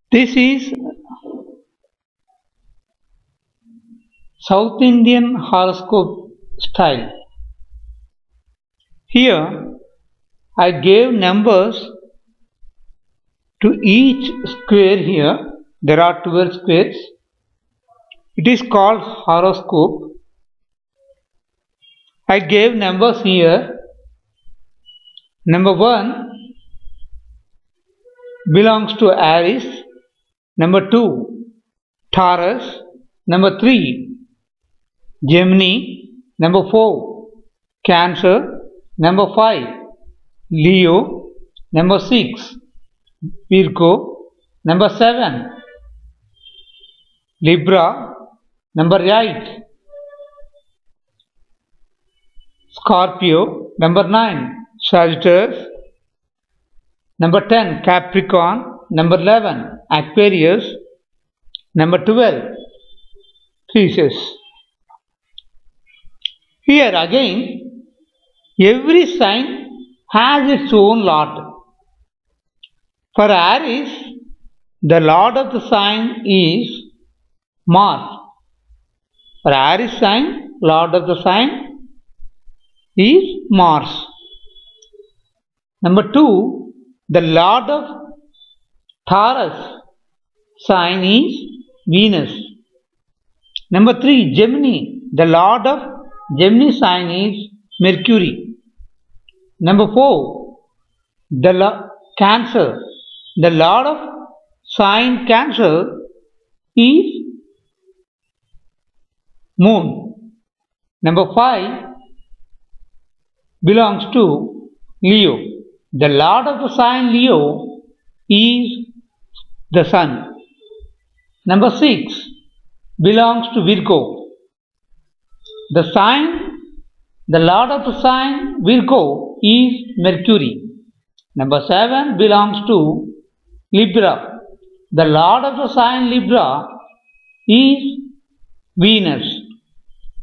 This is South Indian horoscope style. Here I gave numbers to each square here. There are 12 squares. It is called horoscope. I gave numbers here. Number 1 belongs to Aries. Number 2 Taurus. Number 3 Gemini. Number 4 Cancer. Number 5 Leo. Number 6 Virgo. Number 7 Libra. Number 8 Scorpio. Number 9 Sagittarius. Number 10 Capricorn. Number 11 Aquarius. Number 12 Pisces. Here again every sign has its own lord. For Aries, the lord of the sign is Mars. For Aries sign, lord of the sign is Mars. Number 2, the lord of Taurus sign is Venus. Number 3, Gemini, the lord of Gemini sign is Mercury. Number 4, the Cancer, the lord of sign Cancer is Moon. Number 5 belongs to Leo. The lord of the sign Leo is the Sun. Number 6 belongs to Virgo. The lord of the sign Virgo is Mercury. Number 7 belongs to Libra. The lord of the sign Libra is Venus.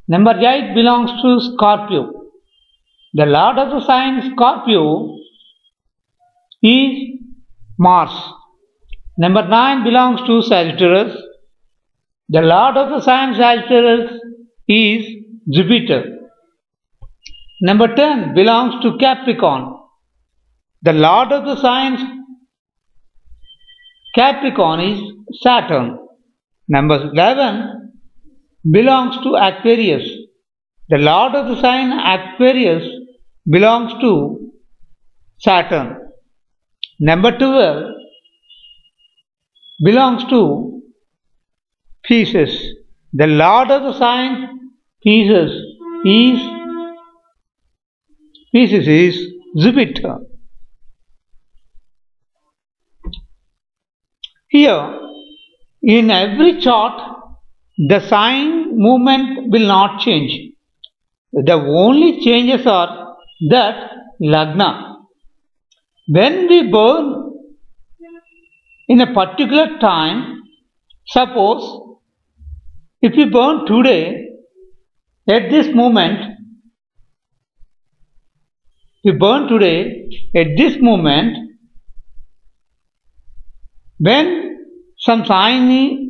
Number 8 belongs to Scorpio. The lord of the sign Scorpio is Mars. Number 9 belongs to Sagittarius. The lord of the sign Sagittarius is Jupiter. Number 10 belongs to Capricorn. The lord of the sign Capricorn is Saturn. Number 11 belongs to Aquarius. The lord of the sign Aquarius belongs to Saturn. Number 12 belongs to Pisces. The lord of the sign Pisces is Jupiter. Here, in every chart, the sign movement will not change. The only changes are that Lagna. When we burn in a particular time, suppose if we burn today, at this moment, when some sign